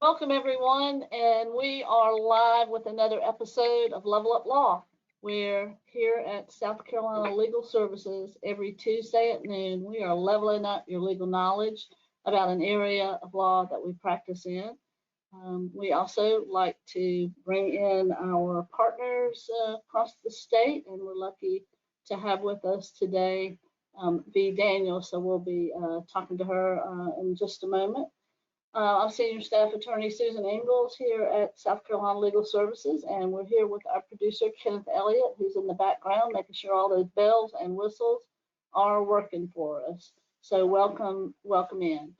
Welcome, everyone, and we are live with another episode of Level Up Law. We're here at South Carolina Legal Services every Tuesday at noon. We are leveling up your legal knowledge about an area of law that we practice in. We also like to bring in our partners across the state, and we're lucky to have with us today V. Daniel, so we'll be talking to her in just a moment. I'm Senior Staff Attorney Susan Ingalls here at South Carolina Legal Services, and we're here with our producer, Kenneth Elliott, who's in the background, making sure all those bells and whistles are working for us. So welcome in.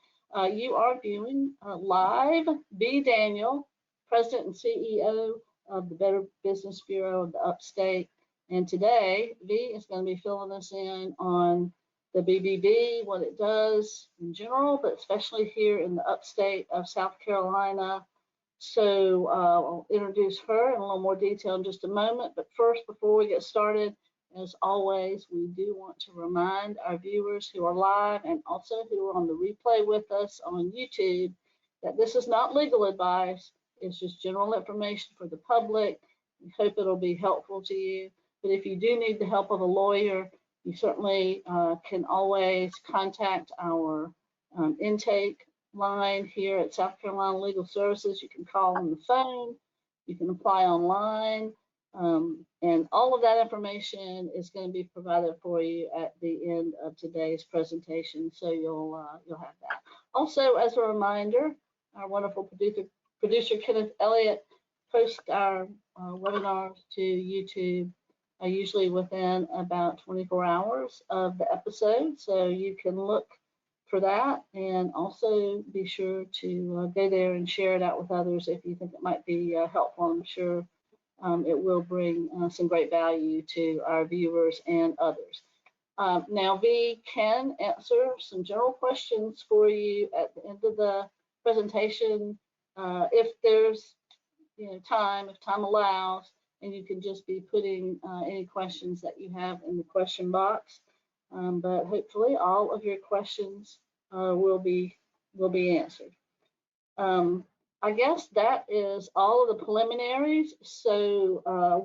You are viewing live B. Daniel, President and CEO of the Better Business Bureau of the Upstate. And today, V is going to be filling us in on the BBB, what it does in general, but especially here in the upstate of South Carolina. So I'll introduce her in a little more detail in just a moment. But first, before we get started, as always, we do want to remind our viewers who are live and also who are on the replay with us on YouTube that this is not legal advice. It's just general information for the public. We hope it'll be helpful to you. But if you do need the help of a lawyer, you certainly can always contact our intake line here at South Carolina Legal Services. You can call on the phone, you can apply online, and all of that information is going to be provided for you at the end of today's presentation, so you'll have that. Also, as a reminder, our wonderful producer Kenneth Elliott posts our webinars to YouTube usually within about 24 hours of the episode, so you can look for that, and also be sure to go there and share it out with others if you think it might be helpful. I'm sure it will bring some great value to our viewers and others. Now, V can answer some general questions for you at the end of the presentation if there's time, if time allows. And you can just be putting any questions that you have in the question box. But hopefully all of your questions will be answered. I guess that is all of the preliminaries. So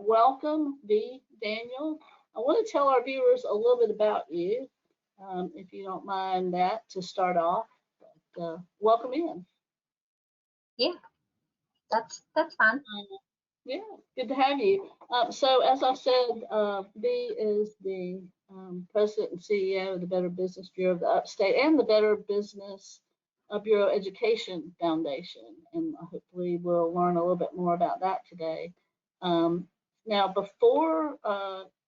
welcome, V. Daniel. I want to tell our viewers a little bit about you, if you don't mind that to start off. But, welcome in. Yeah, that's fine. Yeah, good to have you. So as I said, V is the President and CEO of the Better Business Bureau of the Upstate and the Better Business Bureau Education Foundation, and hopefully we'll learn a little bit more about that today. Now, before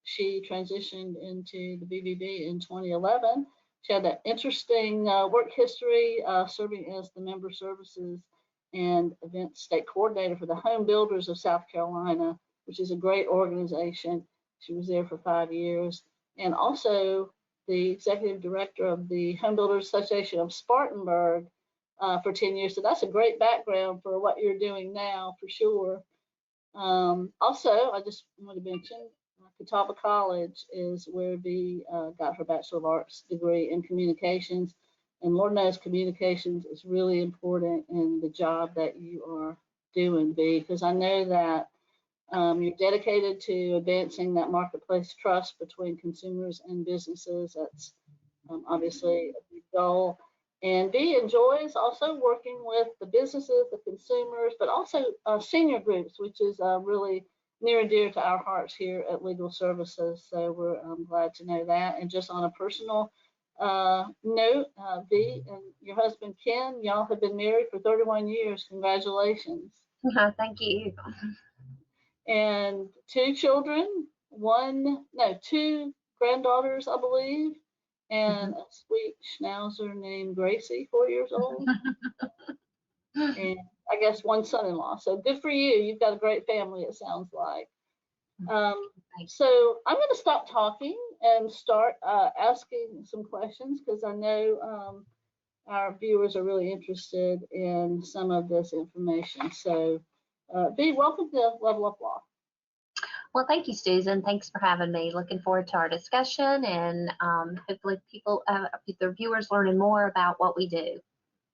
she transitioned into the BBB in 2011, she had that interesting work history serving as the Member Services and Events State Coordinator for the Home Builders of South Carolina, which is a great organization. She was there for 5 years, and also the Executive Director of the Home Builders Association of Spartanburg for 10 years. So that's a great background for what you're doing now, for sure. Also, I just want to mention Catawba College is where V got her Bachelor of Arts degree in communications. And Lord knows communications is really important in the job that you are doing, V, because I know that you're dedicated to advancing that marketplace trust between consumers and businesses. That's obviously a big goal. And V enjoys also working with the businesses, the consumers, but also senior groups, which is really near and dear to our hearts here at Legal Services. So we're glad to know that. And just on a personal note, V and your husband Ken, y'all have been married for 31 years. Congratulations. Thank you. And 2 children, 2 granddaughters, I believe, and a sweet schnauzer named Gracie, 4 years old. And I guess 1 son-in-law. So good for you. You've got a great family, it sounds like. So I'm going to stop talking and start asking some questions, because I know our viewers are really interested in some of this information. So V, welcome to Level Up Law. Well, thank you, Susan. Thanks for having me. Looking forward to our discussion, and hopefully the viewers learning more about what we do.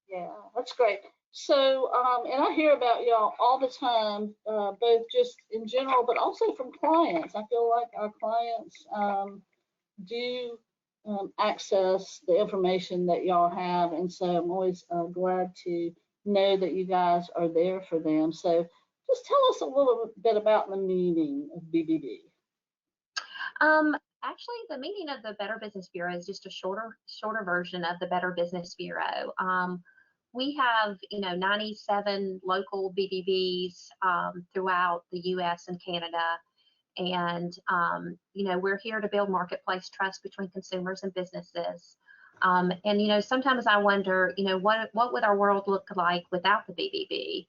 Yeah, that's great. So, and I hear about y'all all the time, both just in general, but also from clients. I feel like our clients do access the information that y'all have, and so I'm always glad to know that you guys are there for them. So, just tell us a little bit about the meaning of BBB. Actually, the meaning of the Better Business Bureau is just a shorter version of the Better Business Bureau. We have, 97 local BBBs throughout the U.S. and Canada, and we're here to build marketplace trust between consumers and businesses. And sometimes I wonder, what would our world look like without the BBB?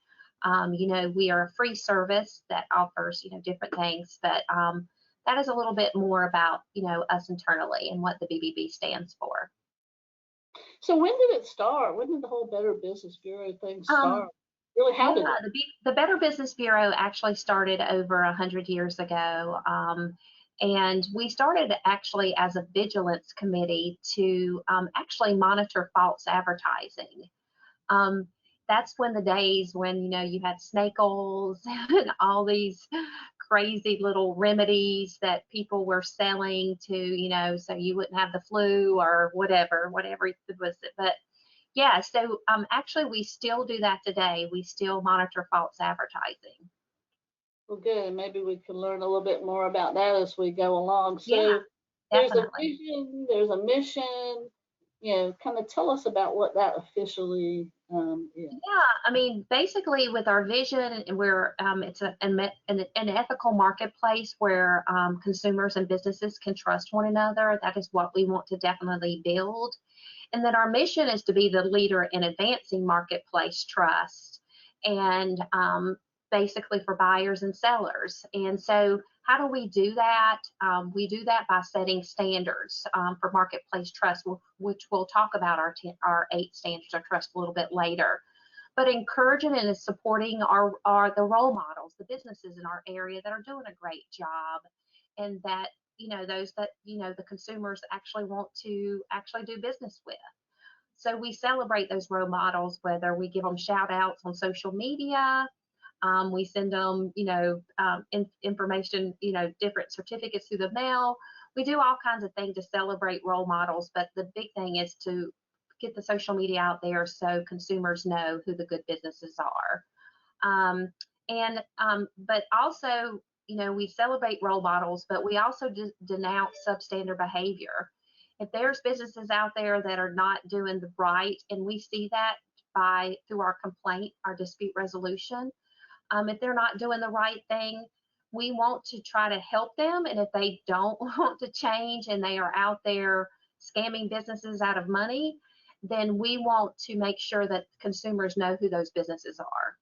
We are a free service that offers, different things, but that is a little bit more about, us internally and what the BBB stands for. So, when did it start? When did the whole Better Business Bureau thing start? Really, how did it? The Better Business Bureau actually started over 100 years ago. And we started actually as a vigilance committee to actually monitor false advertising. That's when the days when, you had snake oils and all these crazy little remedies that people were selling to, so you wouldn't have the flu or whatever it was. But yeah, so actually we still do that today. We still monitor false advertising. Well, good. Maybe we can learn a little bit more about that as we go along. So Yeah, there's a definitely. vision, there's a mission. Kind of tell us about what that officially is. Yeah, I mean, basically with our vision, we're it's an ethical marketplace where consumers and businesses can trust one another. That is what we want to definitely build. And then our mission is to be the leader in advancing marketplace trust and basically for buyers and sellers. And so how do we do that? We do that by setting standards for marketplace trust, which we'll talk about our 8 standards of trust a little bit later. But encouraging and supporting are the role models, the businesses in our area that are doing a great job, and that those that the consumers actually want to actually do business with. So we celebrate those role models, whether we give them shout outs on social media, we send them information, different certificates through the mail. We do all kinds of things to celebrate role models, but the big thing is to get the social media out there so consumers know who the good businesses are. But also, we celebrate role models, but we also denounce substandard behavior. If there's businesses out there that are not doing the right, and we see that through our complaint, our dispute resolution, if they're not doing the right thing, we want to try to help them. And if they don't want to change and they are out there scamming businesses out of money, then we want to make sure that consumers know who those businesses are.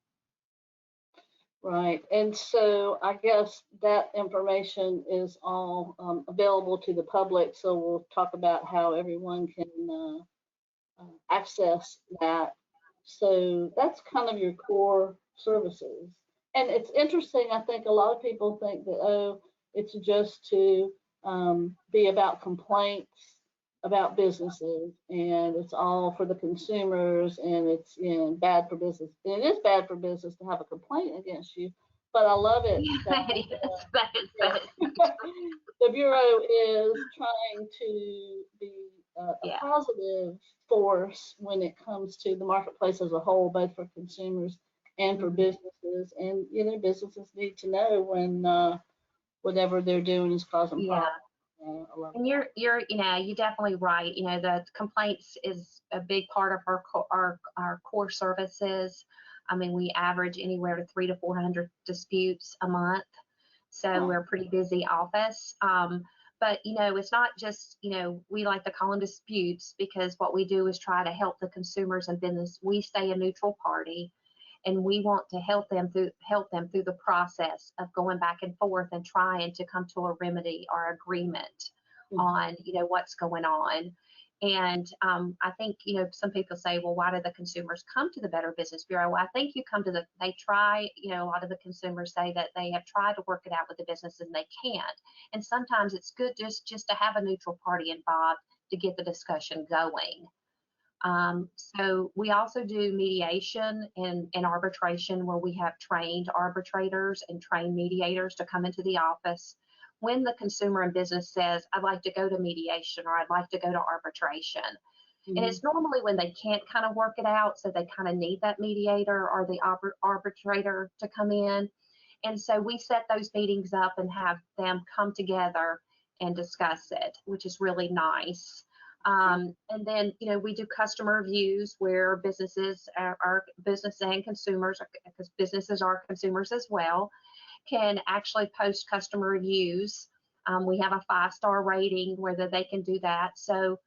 Right. And so I guess that information is all available to the public. So we'll talk about how everyone can access that. So that's kind of your core services. And it's interesting, I think a lot of people think that, oh, it's just to be about complaints about businesses, and it's all for the consumers, and it's bad for business. And it is bad for business to have a complaint against you, but I love it that the Bureau is trying to be a positive force when it comes to the marketplace as a whole, both for consumers and for businesses. And businesses need to know when whatever they're doing is causing problems. And you're definitely right. The complaints is a big part of our core services. I mean, we average anywhere to 300 to 400 disputes a month, so we're a pretty busy office. But it's not just we like to call them disputes, because what we do is try to help the consumers and business. We stay a neutral party, and we want to help them through the process of going back and forth and trying to come to a remedy or agreement on what's going on. And I think some people say, well, why do the consumers come to the Better Business Bureau? Well, I think they try, a lot of the consumers say that they have tried to work it out with the business and they can't. And sometimes it's good just to have a neutral party involved to get the discussion going. So we also do mediation and arbitration, where we have trained arbitrators and trained mediators to come into the office when the consumer and business says, I'd like to go to mediation or I'd like to go to arbitration. And it's normally when they can't kind of work it out, so they kind of need that mediator or the arbitrator to come in. And so we set those meetings up and have them come together and discuss it, which is really nice. And then, we do customer reviews where businesses, our business and consumers, because businesses are consumers as well, can actually post customer reviews. We have a 5-star rating whether they can do that. So,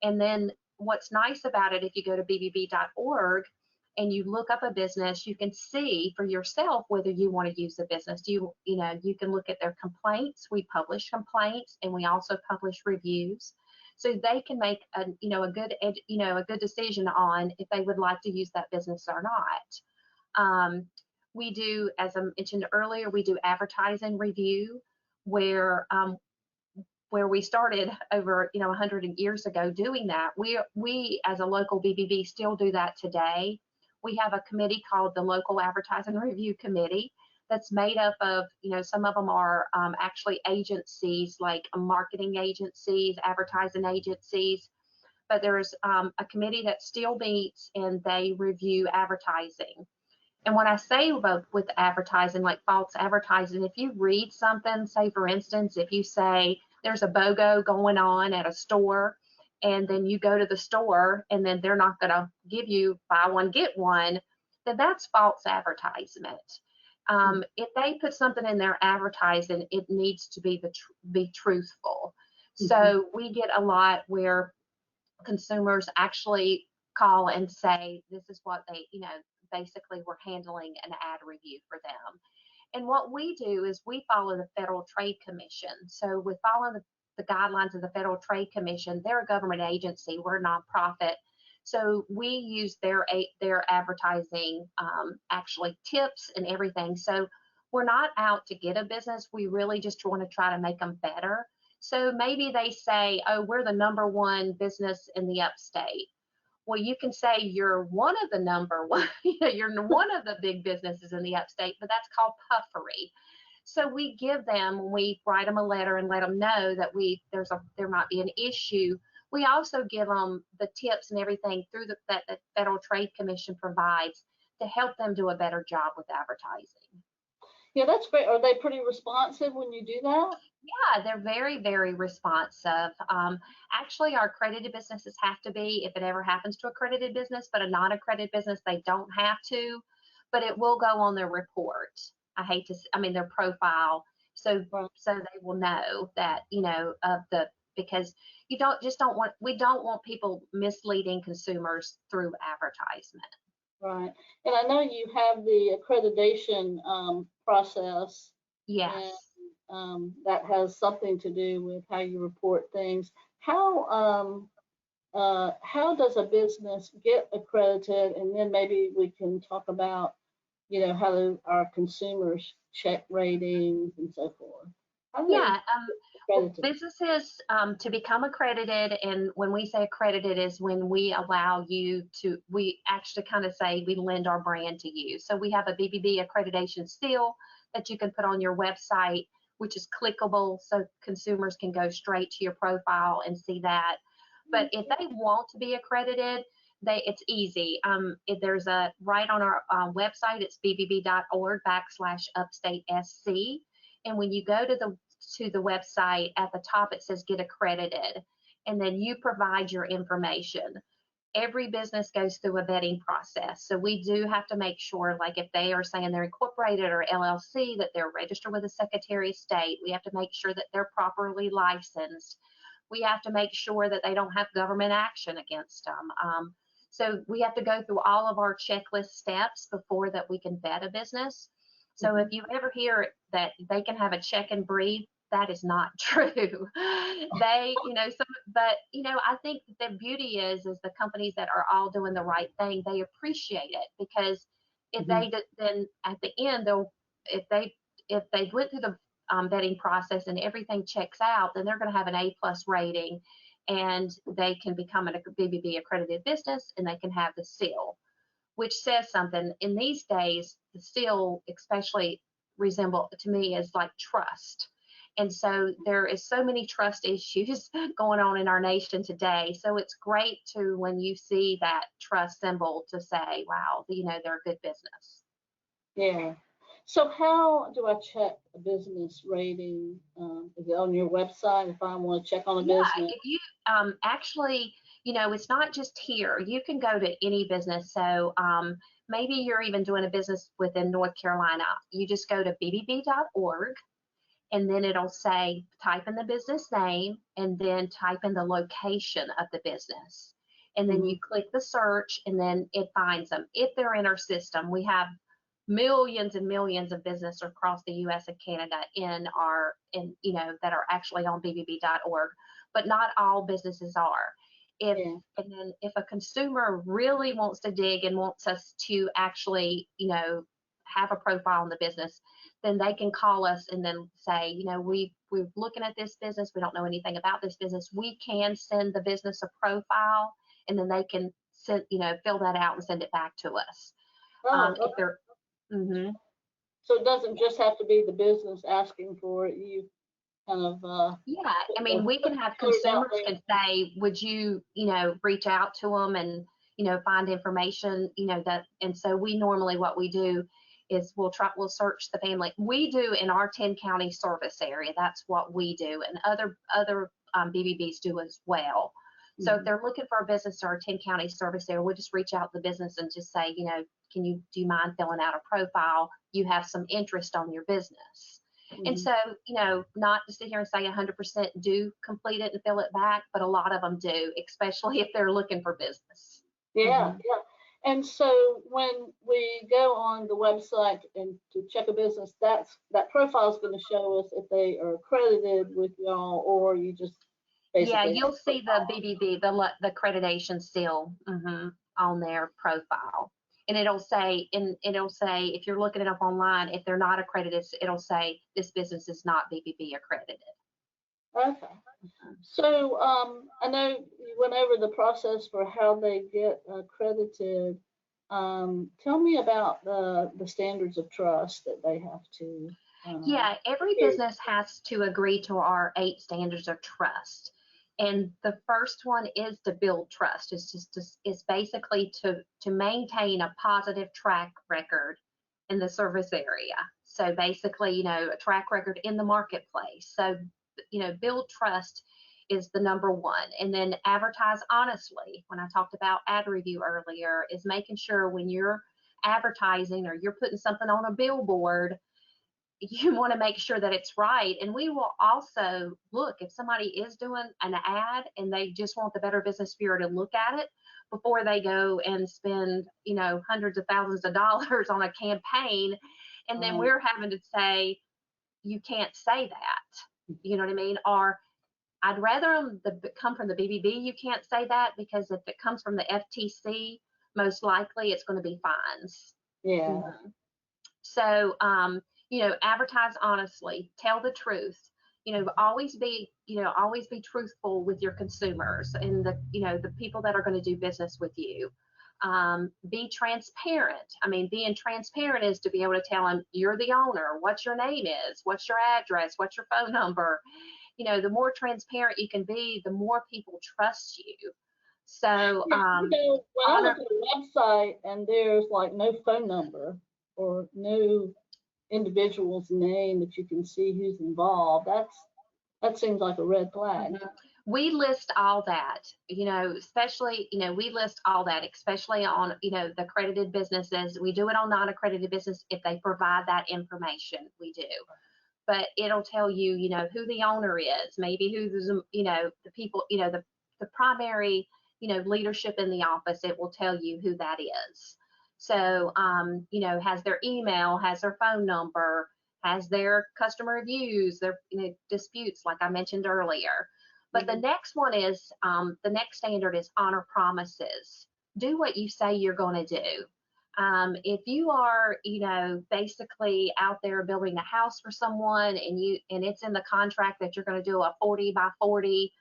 and then what's nice about it, if you go to bbb.org and you look up a business, you can see for yourself whether you want to use the business. You can look at their complaints. We publish complaints and we also publish reviews, so they can make a good decision on if they would like to use that business or not. We do, as I mentioned earlier, we do advertising review, where we started over 100 years ago doing that. We as a local BBB still do that today. We have a committee called the Local Advertising Review Committee that's made up of, some of them are actually agencies, like marketing agencies, advertising agencies, but there's a committee that still meets and they review advertising. And when I say with advertising, like false advertising, if you read something, say for instance, if you say there's a BOGO going on at a store, and then you go to the store and then they're not going to give you buy one, get one, then that's false advertisement. If they put something in their advertising, it needs to be truthful. So we get a lot where consumers actually call and say, this is what they, basically we're handling an ad review for them. And what we do is we follow the Federal Trade Commission. So we follow the guidelines of the Federal Trade Commission. They're a government agency. We're a nonprofit. So we use their advertising, actually tips and everything. So we're not out to get a business. We really just want to try to make them better. So maybe they say, oh, we're the #1 business in the upstate. Well, you can say you're one of the #1, you're one of the big businesses in the upstate, but that's called puffery. So we give them, we write them a letter and let them know that there might be an issue. We also give them the tips and everything through that the Federal Trade Commission provides to help them do a better job with advertising. Yeah, that's great. Are they pretty responsive when you do that? Yeah, they're very, very responsive. Actually, our accredited businesses have to be, if it ever happens to accredited business, but a non-accredited business, they don't have to, but it will go on their report. Their profile. So they will know that, because we don't want people misleading consumers through advertisement. Right. And I know you have the accreditation process. Yes. And that has something to do with how you report things. How does a business get accredited? And then maybe we can talk about, how do our consumers check ratings and so forth. Businesses to become accredited, and when we say accredited is when we allow you to, we actually kind of say we lend our brand to you. So we have a BBB accreditation seal that you can put on your website, which is clickable, so consumers can go straight to your profile and see that. But if they want to be accredited, it's easy. There's right on our website, it's bbb.org/upstatesc. And when you go to the website, at the top it says get accredited, and then you provide your information. Every business goes through a vetting process. So we do have to make sure, like if they are saying they're incorporated or LLC, that they're registered with the Secretary of State. We have to make sure that they're properly licensed. We have to make sure that they don't have government action against them. So we have to go through all of our checklist steps before that we can vet a business. So if you ever hear that they can have a check and breathe, that is not true. I think the beauty is the companies that are all doing the right thing, they appreciate it, because if they then at the end, if they went through the vetting process and everything checks out, then they're going to have an A+ rating. and they can become a BBB accredited business, and they can have the seal, which says something. In these days, the seal especially resemble to me as like trust. And so there is so many trust issues going on in our nation today. So it's great to, when you see that trust symbol, to say, wow, they're a good business. Yeah. So how do I check a business rating? Is it on your website if I want to check on a Yeah, business? if you actually, it's not just here. You can go to any business. So maybe you're even doing a business within North Carolina. You just go to bbb.org, and then it'll say type in the business name and then type in the location of the business. And then you click the search, and then it finds them. If they're in our system, we have millions and millions of business across the US and Canada that are actually on bbb.org, but not all businesses are. And then if a consumer really wants to dig and wants us to actually, have a profile on the business, then they can call us and then say, we're looking at this business. We don't know anything about this business. We can send the business a profile, and then they can send, fill that out and send it back to us. If they're So it doesn't just have to be the business asking for it. You kind of yeah, I mean, we can have consumers can say, would you, reach out to them and, find information, and so we normally, what we do is we'll search the family. We do in our 10 county service area. That's what we do, and other BBBs do as well. So if they're looking for a business or a 10 county service area, we'll just reach out to the business and just say, do you mind filling out a profile? You have some interest on your business. And so, not to sit here and say 100% do complete it and fill it back, but a lot of them do, especially if they're looking for business. Yeah. And so when we go on the website and to check a business, that profile is going to show us if they are accredited with y'all, or you just yeah, you'll see the BBB, the accreditation seal on their profile, and it'll say if you're looking it up online, if they're not accredited, it'll say this business is not BBB accredited. Okay. So I know you went over the process for how they get accredited. Tell me about the standards of trust that they have to. Yeah, every business has to agree to our 8 standards of trust. And the first one is to build trust. It's basically to maintain a positive track record in the service area. So basically, a track record in the marketplace. So, build trust is the number one. And then advertise honestly. When I talked about ad review earlier, is making sure when you're advertising or you're putting something on a billboard, you want to make sure that it's right. And we will also look if somebody is doing an ad and they just want the Better Business Bureau to look at it before they go and spend, hundreds of thousands of dollars on a campaign. And then we're having to say, you can't say that. You know what I mean? Or I'd rather them come from the BBB. You can't say that, because if it comes from the FTC, most likely it's going to be fines. Yeah. So, advertise honestly, tell the truth, always be truthful with your consumers and the people that are going to do business with you. Be transparent. I mean, being transparent is to be able to tell them you're the owner, what your name is, what's your address, what's your phone number. The more transparent you can be, the more people trust you. So, when I look at the website and there's like no phone number or no individual's name that you can see who's involved, that seems like a red flag. We list all that, especially, we list all that, especially on, the accredited businesses. We do it on non-accredited business if they provide that information, we do. But it'll tell you, who the owner is, maybe who's, the people, the primary, leadership in the office. It will tell you who that is. So, has their email, has their phone number, has their customer reviews, their disputes, like I mentioned earlier. But the next one is, the next standard is honor promises. Do what you say you're going to do. If you are, basically out there building a house for someone and it's in the contract that you're going to do a 40 by 40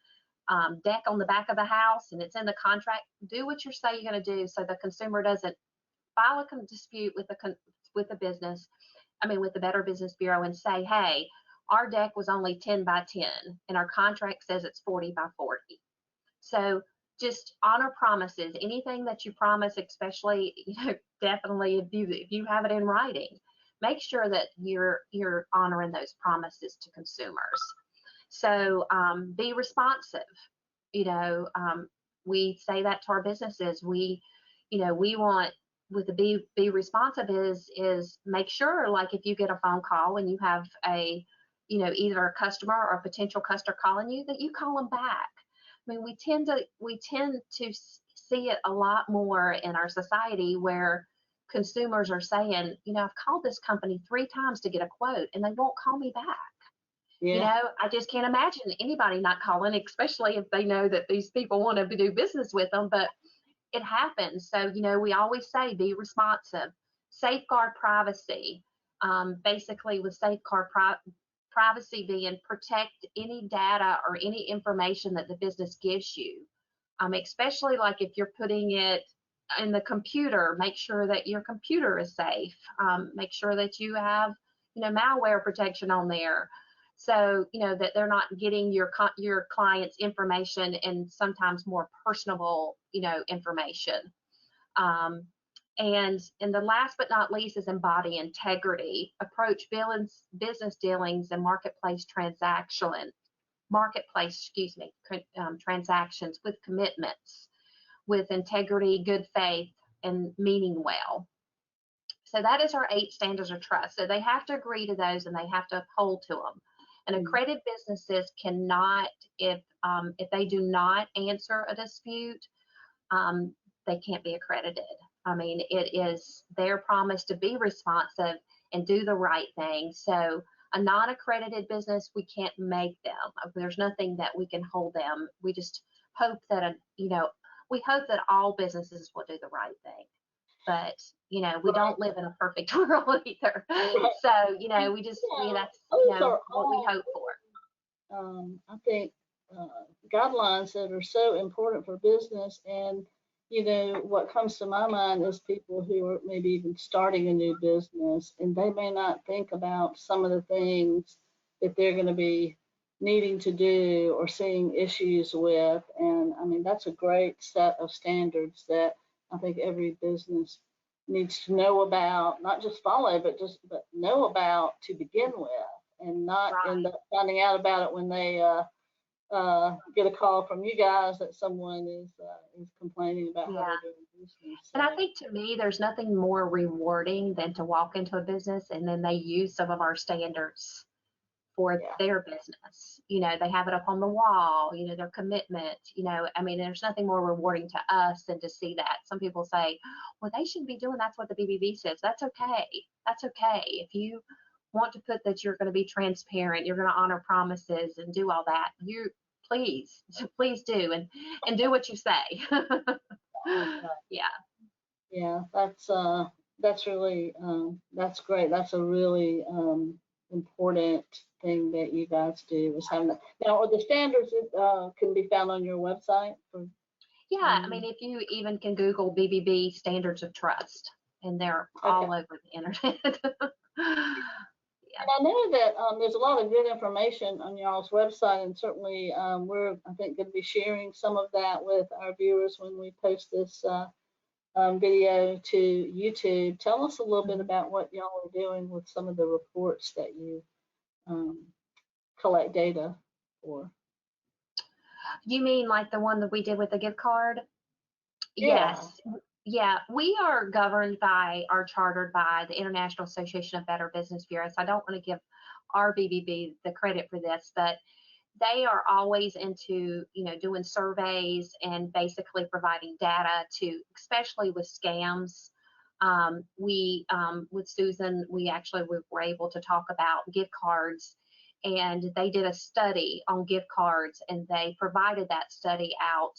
deck on the back of the house and it's in the contract, do what you say you're going to do so the consumer doesn't file a dispute with the business, with the Better Business Bureau and say, hey, our deck was only 10 by 10 and our contract says it's 40 by 40. So just honor promises. Anything that you promise, especially, definitely if you have it in writing, make sure that you're honoring those promises to consumers. So be responsive. We say that to our businesses. We want with the be responsive is make sure, like if you get a phone call and you have either a customer or a potential customer calling you, that you call them back. We tend to see it a lot more in our society where consumers are saying, I've called this company 3 times to get a quote and they won't call me back. Yeah. I just can't imagine anybody not calling, especially if they know that these people want to do business with them, but it happens. So, we always say be responsive, safeguard privacy. Basically with safeguard privacy being protect any data or any information that the business gives you. Especially like if you're putting it in the computer, make sure that your computer is safe. Make sure that you have, malware protection on there. So, that they're not getting your client's information and sometimes more personable, information. And the last but not least is embody integrity. Approach business dealings and marketplace transactions with commitments, with integrity, good faith, and meaning well. So that is our 8 standards of trust. So they have to agree to those and they have to uphold to them. And accredited businesses cannot, if they do not answer a dispute, they can't be accredited. It is their promise to be responsive and do the right thing. So a non-accredited business, we can't make them. There's nothing that we can hold them. We just hope that, we hope that all businesses will do the right thing. But, we don't live in a perfect world either. So, we just, that's, what we hope for. I think guidelines that are so important for business, and what comes to my mind is people who are maybe even starting a new business and they may not think about some of the things that they're going to be needing to do or seeing issues with. And that's a great set of standards that I think every business needs to know about, not just follow, but know about to begin with, and not end up finding out about it when they get a call from you guys that someone is complaining about how they're doing business. So. And I think to me, there's nothing more rewarding than to walk into a business and then they use some of our standards for their business. They have it up on the wall, their commitment, there's nothing more rewarding to us than to see that. Some people say, well, they shouldn't be doing, that's what the BBB says. That's okay. That's okay. If you want to put that you're going to be transparent, you're going to honor promises and do all that, you please do and do what you say. Yeah, that's really that's great. That's a really important thing that you guys do, is having that. Now, are the standards can be found on your website? If you even can Google BBB standards of trust, and they're all over the internet. And I know that there's a lot of good information on y'all's website, and certainly we're, I think, going to be sharing some of that with our viewers when we post this video to YouTube. Tell us a little bit about what y'all are doing with some of the reports that you collect data for. You mean like the one that we did with the gift card? Yeah. Yes. Yeah, we are governed by, are chartered by the International Association of Better Business Bureaus. I don't want to give our BBB the credit for this, but they are always into, doing surveys and basically providing data to, especially with scams. With Susan, we were able to talk about gift cards, and they did a study on gift cards, and they provided that study out,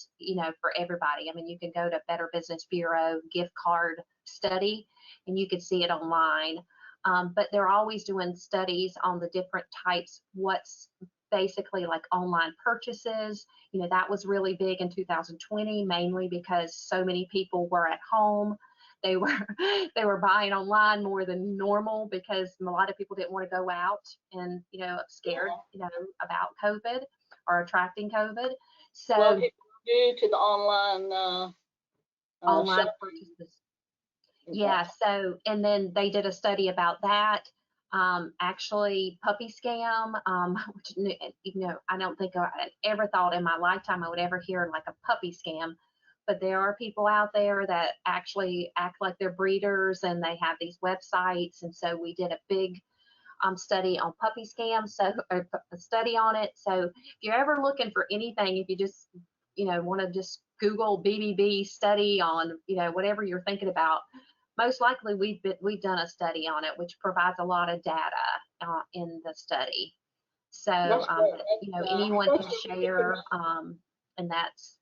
for everybody. You can go to Better Business Bureau gift card study, and you can see it online. But they're always doing studies on the different types, what's basically like online purchases. That was really big in 2020, mainly because so many people were at home. They were they were buying online more than normal because a lot of people didn't want to go out and scared about COVID or attracting COVID. So well, people due to the online shopping. purchases. Yeah. So, and then they did a study about that. Actually, puppy scam, which, I don't think I ever thought in my lifetime I would ever hear like a puppy scam, but there are people out there that actually act like they're breeders and they have these websites. And so we did a big study on puppy scams, so a study on it. So if you're ever looking for anything, if you just want to just Google BBB study on whatever you're thinking about, most likely we've done a study on it, which provides a lot of data in the study. So anyone can share, and that's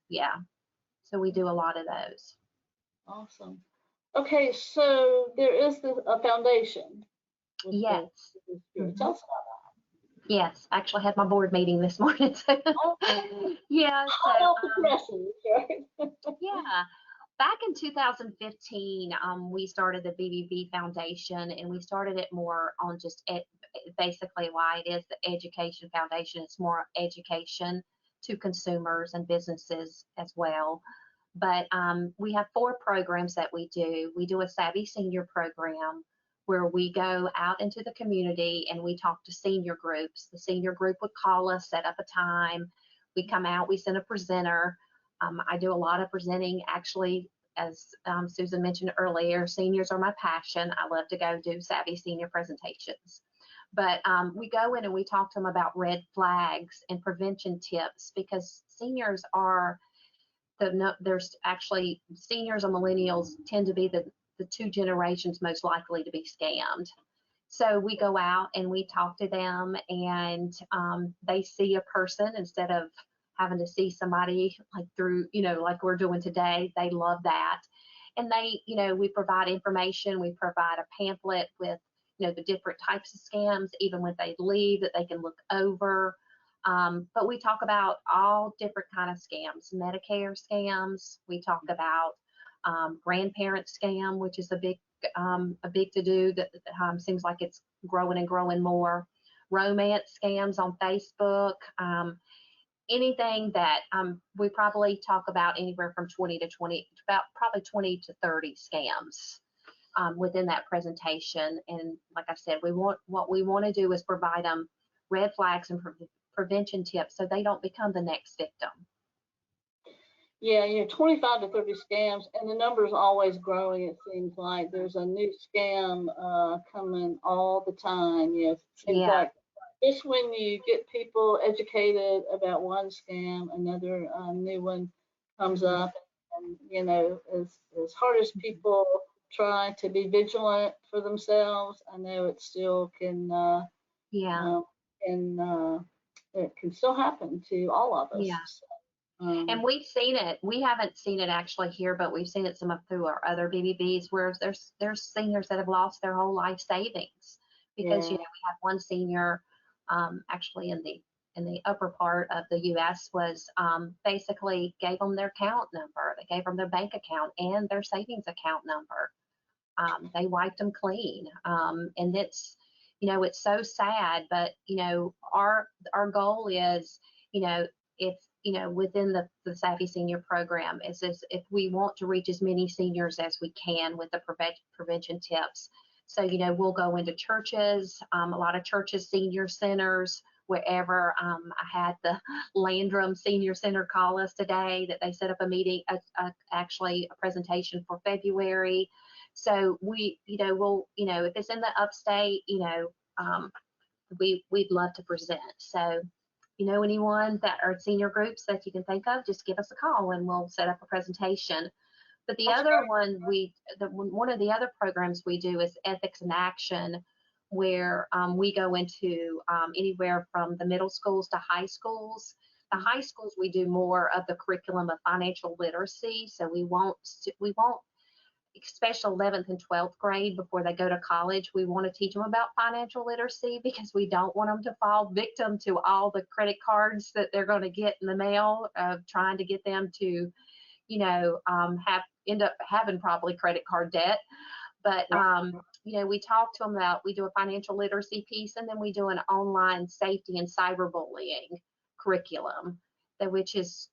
So we do a lot of those. Awesome. Okay, so there is a foundation. Yes. Mm-hmm. Tell us about that. Yes, I actually had my board meeting this morning. So yeah. Yeah. Back in 2015, we started the BBB Foundation, and we started it more on just basically why it is the Education Foundation. It's more education to consumers and businesses as well. But we have 4 programs that we do. We do a Savvy Senior program where we go out into the community and we talk to senior groups. The senior group would call us, set up a time. We come out, we send a presenter. I do a lot of presenting. Actually, as Susan mentioned earlier, seniors are my passion. I love to go do Savvy Senior presentations. But we go in and we talk to them about red flags and prevention tips, because seniors are there's actually seniors and millennials tend to be the 2 generations most likely to be scammed. So we go out and we talk to them, and they see a person instead of having to see somebody like through, like we're doing today. They love that. And they, we provide information. We provide a pamphlet with, the different types of scams, even when they leave, that they can look over. But we talk about all different kind of scams, Medicare scams. We talk about grandparent scam, which is a big to do that seems like it's growing and growing more. Romance scams on Facebook. Anything that we probably talk about anywhere from 20 to 30 scams within that presentation. And like I said, what we want to do is provide them red flags and prevention tips so they don't become the next victim. Yeah, 25 to 30 scams, and the number is always growing. It seems like there's a new scam coming all the time. Yes, in fact, just when you get people educated about one scam, another new one comes up. And as hard as people try to be vigilant for themselves, I know it still can. It can still happen to all of us. Yeah. And we've seen it. We haven't seen it actually here, but we've seen it through our other BBBs, where there's seniors that have lost their whole life savings because we have one senior actually in the upper part of the U.S. was basically gave them their account number. They gave them their bank account and their savings account number. They wiped them clean, and it's it's so sad. But our goal is if within the Savvy Senior program is if we want to reach as many seniors as we can with the prevention tips. So, we'll go into churches, a lot of churches, senior centers, wherever. I had the Landrum Senior Center call us today that they set up a meeting, actually a presentation for February. So we, we'll, if it's in the upstate, we'd love to present. So, anyone that are senior groups that you can think of, just give us a call and we'll set up a presentation. But the other one, one of the other programs we do is Ethics in Action, where we go into anywhere from the middle schools to high schools. The high schools, we do more of the curriculum of financial literacy. So we won't especially 11th and 12th grade before they go to college, we want to teach them about financial literacy because we don't want them to fall victim to all the credit cards that they're going to get in the mail of trying to get them to, end up having probably credit card debt. But, we talk to them about, we do a financial literacy piece, and then we do an online safety and cyberbullying curriculum, which is,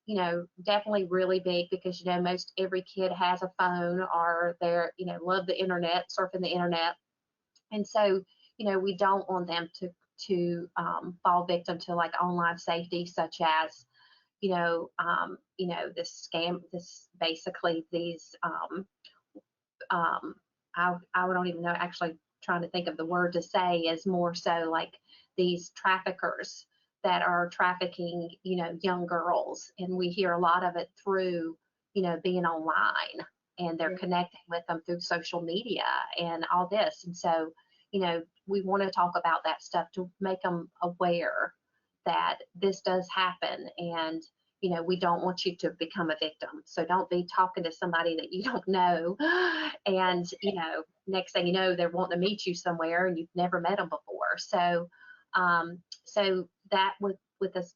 definitely really big because, most every kid has a phone or they're, love the internet, surfing the internet. And so, we don't want them to fall victim to like online safety, such as, this scam, basically these, I don't even know, actually trying to think of the word to say, is more so like these traffickers that are trafficking, young girls. And we hear a lot of it through, being online, and they're connecting with them through social media and all this. And so, we want to talk about that stuff to make them aware that this does happen. And, we don't want you to become a victim. So don't be talking to somebody that you don't know. And, next thing you know, they're wanting to meet you somewhere and you've never met them before. So, so that with us,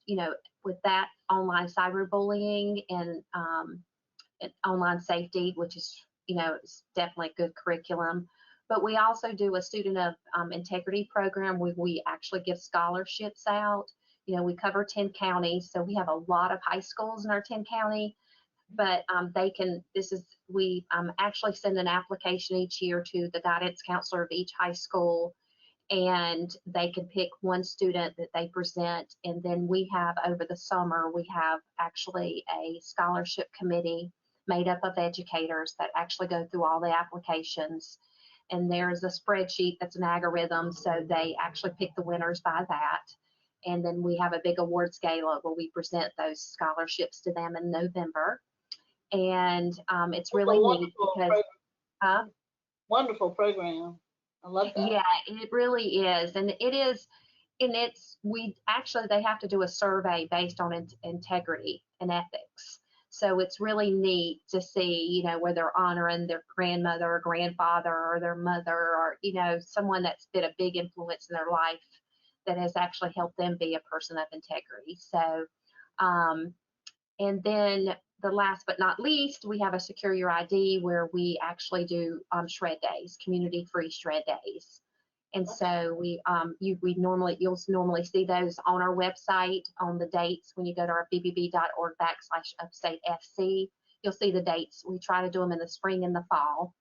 with that online cyberbullying and online safety, which is, it's definitely a good curriculum. But we also do a student of integrity program where we actually give scholarships out. We cover 10 counties, so we have a lot of high schools in our 10 county, but we actually send an application each year to the guidance counselor of each high school, and they can pick one student that they present. And then we have, over the summer, we have actually a scholarship committee made up of educators that actually go through all the applications. And there's a spreadsheet that's an algorithm, so they actually pick the winners by that. And then we have a big awards gala where we present those scholarships to them in November. And it's really neat because wonderful program. I love that. Yeah, it really is. And it is, and they have to do a survey based on integrity and ethics. So it's really neat to see, where they're honoring their grandmother or grandfather or their mother, or, someone that's been a big influence in their life that has actually helped them be a person of integrity. So, and then the last but not least, we have a Secure Your ID where we actually do shred days, community-free shred days. And so you'll normally see those on our website on the dates when you go to our bbb.org/upstatefc. You'll see the dates. We try to do them in the spring and the fall.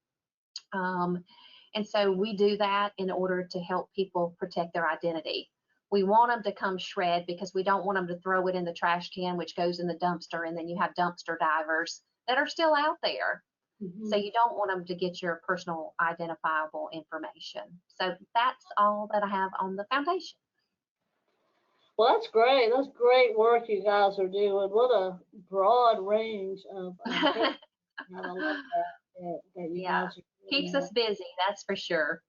And so we do that in order to help people protect their identity. We want them to come shred because we don't want them to throw it in the trash can, which goes in the dumpster, and then you have dumpster divers that are still out there. Mm-hmm. So you don't want them to get your personal identifiable information. So that's all that I have on the foundation. Well, that's great. That's great work you guys are doing. What a broad range of I love that you guys are doing. Keeps us busy, that's for sure.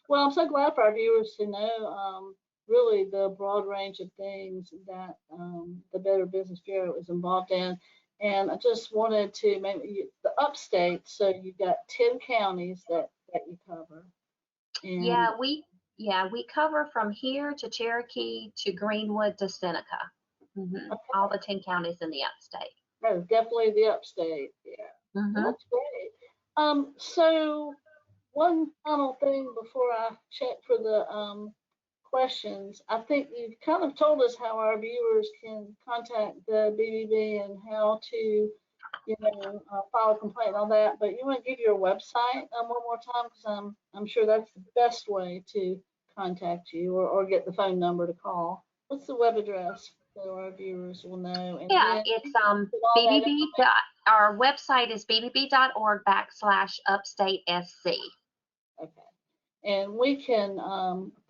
Well, I'm so glad for our viewers to know really the broad range of things that the Better Business Bureau is involved in. And I just wanted to maybe the upstate. So you've got 10 counties that you cover. And we cover from here to Cherokee to Greenwood to Seneca. Mm-hmm. Okay. All the 10 counties in the upstate. Oh, definitely the upstate. Yeah, mm-hmm. Well, that's great. So one final thing before I check for the questions. I think you've kind of told us how our viewers can contact the BBB and how to, file a complaint and all that. But you want to give your website one more time, because I'm sure that's the best way to contact you or get the phone number to call. What's the web address so our viewers will know? And it's BBB. Our website is bbb.org/upstatesc. Okay. And we can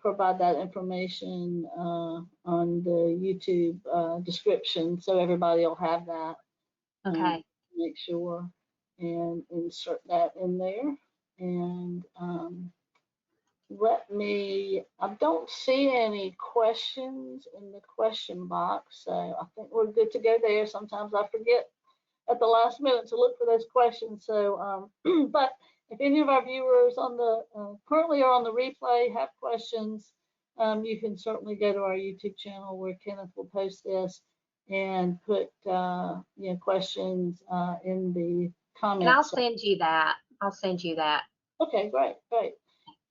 provide that information on the YouTube description, so everybody will have that. Okay. Make sure and insert that in there. And I don't see any questions in the question box, so I think we're good to go there. Sometimes I forget at the last minute to look for those questions. So, but if any of our viewers on the currently are on the replay have questions, you can certainly go to our YouTube channel where Kenneth will post this and put questions in the comments. And I'll send you that. I'll send you that. Okay, great.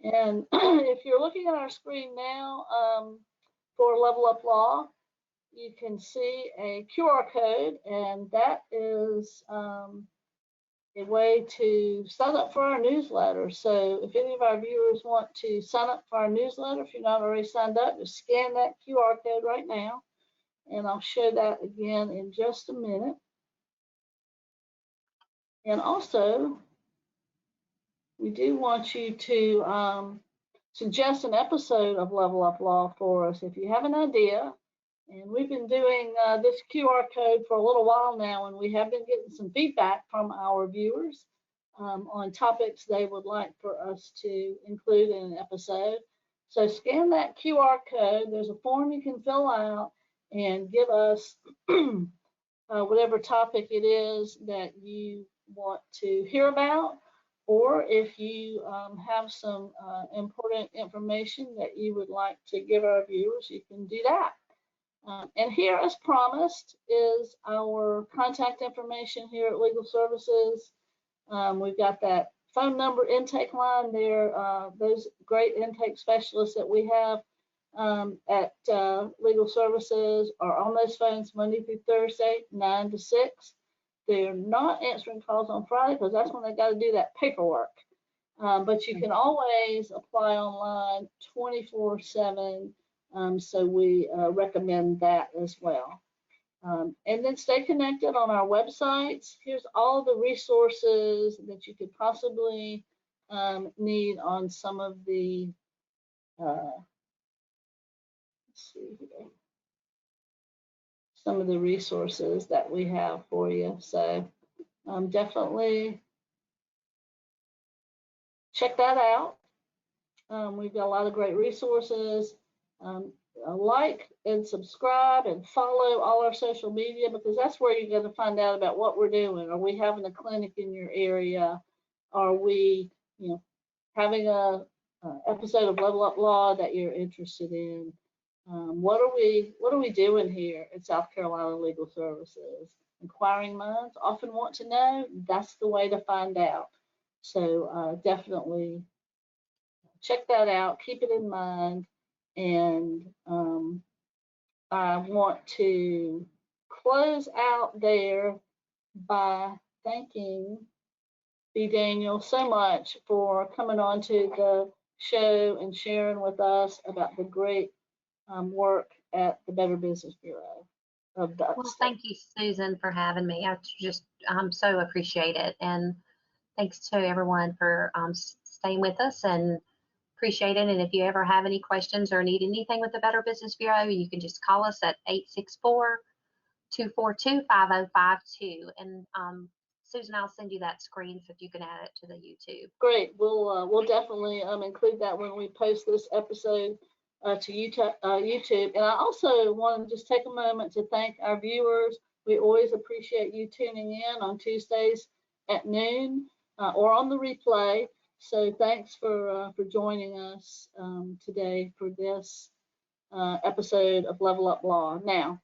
And if you're looking at our screen now for Level Up Law, you can see a QR code, and that is a way to sign up for our newsletter. So if any of our viewers want to sign up for our newsletter, if you're not already signed up, just scan that QR code right now. And I'll show that again in just a minute. And also, we do want you to suggest an episode of Level Up Law for us if you have an idea. And we've been doing this QR code for a little while now, and we have been getting some feedback from our viewers on topics they would like for us to include in an episode. So scan that QR code. There's a form you can fill out and give us whatever topic it is that you want to hear about, or if you have some important information that you would like to give our viewers, you can do that. And here, as promised, is our contact information here at Legal Services. We've got that phone number intake line there. Those great intake specialists that we have at Legal Services are on those phones Monday through Thursday, 9 to 6. They're not answering calls on Friday because that's when they got to do that paperwork. But you can always apply online 24/7. So we recommend that as well. And then stay connected on our websites. Here's all the resources that you could possibly need on some of the, let's see here, some of the resources that we have for you. So definitely check that out. We've got a lot of great resources. Like and subscribe and follow all our social media, because that's where you're going to find out about what we're doing. Are we having a clinic in your area? Are we, having a episode of Level Up Law that you're interested in? What are we doing here at South Carolina Legal Services? Inquiring minds often want to know. That's the way to find out. So definitely check that out. Keep it in mind. And I want to close out there by thanking B. Daniel so much for coming on to the show and sharing with us about the great work at the Better Business Bureau of the Upstate. Well, thank you, Susan, for having me. I just so appreciate it. And thanks to everyone for staying with us, and appreciate it. And if you ever have any questions or need anything with the Better Business Bureau, you can just call us at 864-242-5052. And Susan, I'll send you that screen so you can add it to the YouTube. Great. We'll definitely include that when we post this episode to YouTube. And I also want to just take a moment to thank our viewers. We always appreciate you tuning in on Tuesdays at noon or on the replay. So thanks for joining us today for this episode of Level Up Law. Now,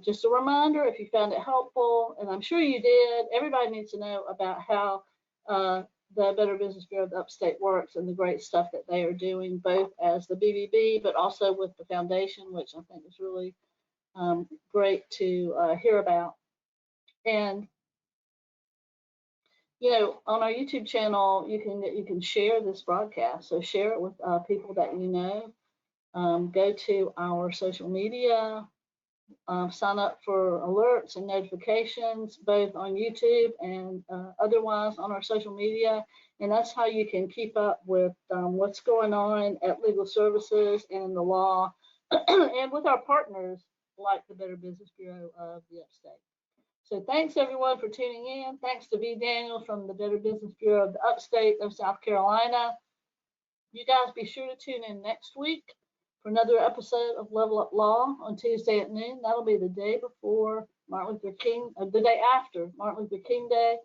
just a reminder, if you found it helpful, and I'm sure you did, everybody needs to know about how the Better Business Bureau of the Upstate works and the great stuff that they are doing, both as the BBB, but also with the foundation, which I think is really great to hear about. And on our YouTube channel, you can share this broadcast. So share it with people that you know. Go to our social media, sign up for alerts and notifications, both on YouTube and otherwise on our social media. And that's how you can keep up with what's going on at Legal Services and the law, and with our partners like the Better Business Bureau of the Upstate. So thanks everyone for tuning in. Thanks to B. Daniel from the Better Business Bureau of the Upstate of South Carolina. You guys be sure to tune in next week for another episode of Level Up Law on Tuesday at noon. That'll be the day before Martin Luther King, the day after Martin Luther King Day.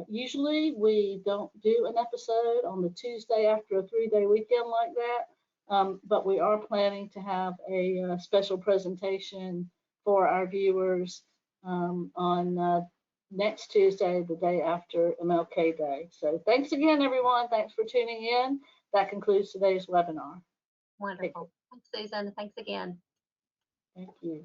Usually we don't do an episode on the Tuesday after a 3-day weekend like that, but we are planning to have a special presentation for our viewers on next Tuesday, the day after MLK Day. So thanks again, everyone. Thanks for tuning in. That concludes today's webinar. Wonderful. Thanks, Susan. Thanks again. Thank you.